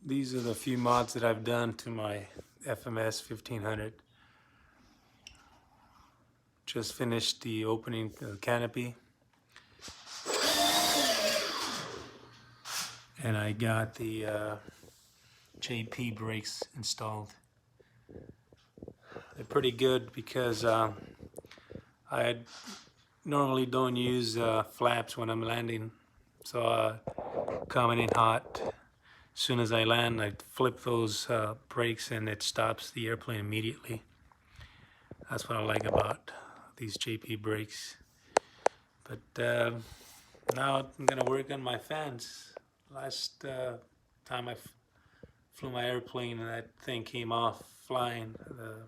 These are the few mods that I've done to my FMS 1500. Just finished the opening canopy, and I got the JP brakes installed. They're pretty good because I normally don't use flaps when I'm landing, so coming in hot. As soon as I land, I flip those brakes and it stops the airplane immediately. That's what I like about these JP brakes. But now I'm gonna work on my fans. Last time I flew my airplane and that thing came off flying, the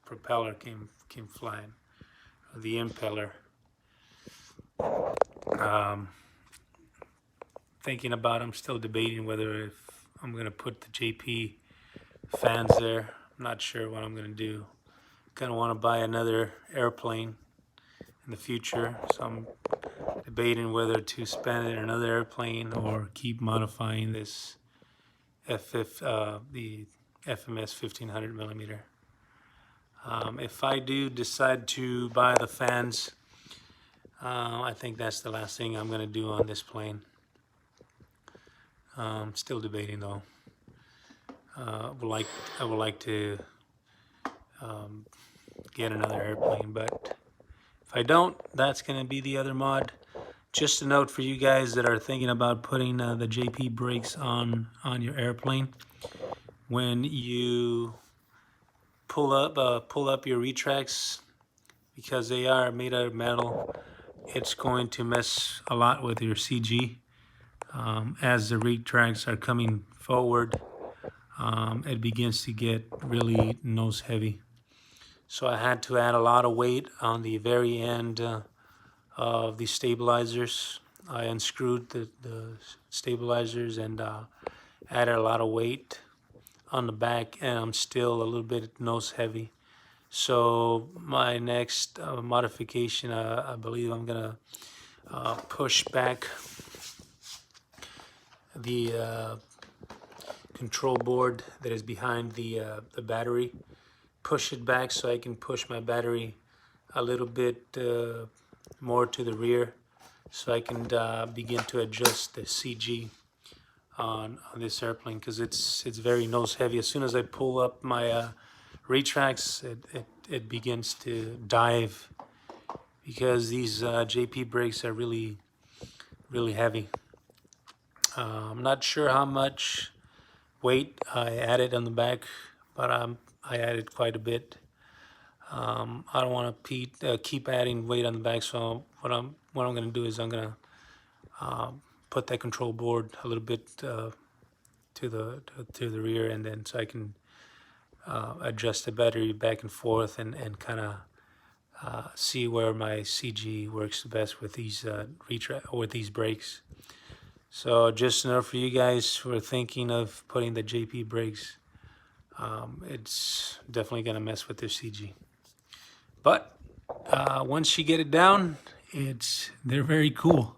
propeller came flying, the impeller. Um, Thinking about, I'm still debating whether if I'm gonna put the JP fans there. I'm not sure what I'm gonna do. Kind of want to buy another airplane in the future, so I'm debating whether to spend it in another airplane or keep modifying this the FMS 1500 millimeter. If I do decide to buy the fans, I think that's the last thing I'm going to do on this plane. Still debating though. I would like to get another airplane, but if I don't, that's going to be the other mod. Just a note for you guys that are thinking about putting the JP brakes on your airplane. When you pull up your retracts, because they are made out of metal, it's going to mess a lot with your CG. As the retracts are coming forward, it begins to get really nose heavy. So I had to add a lot of weight on the very end of the stabilizers. I unscrewed the stabilizers and added a lot of weight on the back, and I'm still a little bit nose heavy. So my next modification, I believe I'm gonna push back the control board that is behind the battery, push it back so I can push my battery a little bit more to the rear, so I can begin to adjust the CG on this airplane, because it's very nose heavy. As soon as I pull up my retracts, it begins to dive, because these JP brakes are really heavy. I'm not sure how much weight I added on the back, but I added quite a bit. I don't want to keep adding weight on the back, so what I'm going to do is I'm going to put that control board a little bit to the rear, and then so I can adjust the battery back and forth and kind of see where my CG works the best with these with these brakes. So just enough for you guys who are thinking of putting the JP brakes. It's definitely going to mess with their CG. But once you get it down, they're very cool.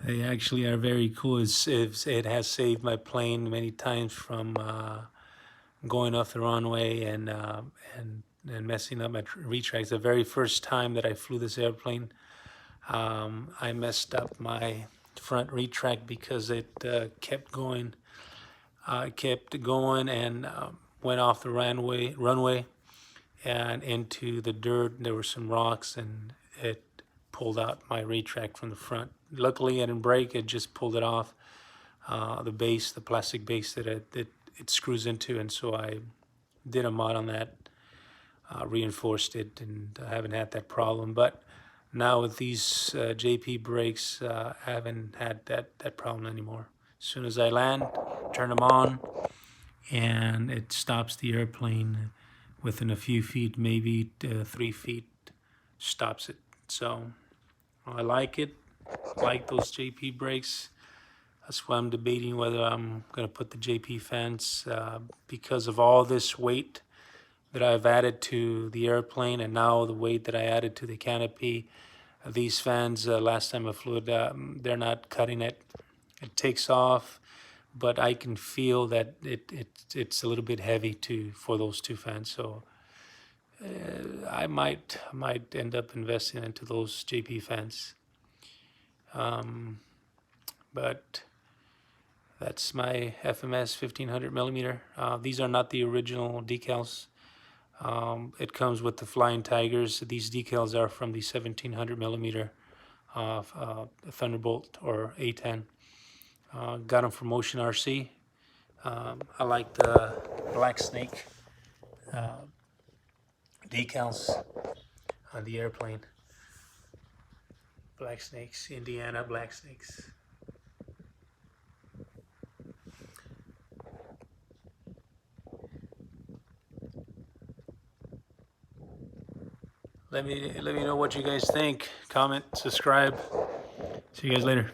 They actually are very cool. It has saved my plane many times from going off the runway and messing up my retracts. The very first time that I flew this airplane, I messed up my front retract because it kept going and went off the runway and into the dirt. There were some rocks, and it pulled out my retract from the front. Luckily, I didn't break it; just pulled it off the plastic base that it screws into, and so I did a mod on that, reinforced it, and I haven't had that problem. But now with these JP brakes, I haven't had that problem anymore. As soon as I land, turn them on, and it stops the airplane within a few feet, maybe 3 feet, stops it. So I like it. I like those JP brakes. That's why I'm debating whether I'm going to put the JP fans because of all this weight that I've added to the airplane, and now the weight that I added to the canopy. These fans, last time I flew it, they're not cutting it. It takes off, but I can feel that it's a little bit heavy for those two fans. So I might end up investing into those JP fans. But that's my FMS 1500 millimeter. These are not the original decals. It comes with the Flying Tigers. These decals are from the 1700 millimeter Thunderbolt or A-10. Got them from Ocean RC. I like the Black Snake decals on the airplane. Black Snakes, Indiana Black Snakes. Let me know what you guys think. Comment, subscribe. See you guys later.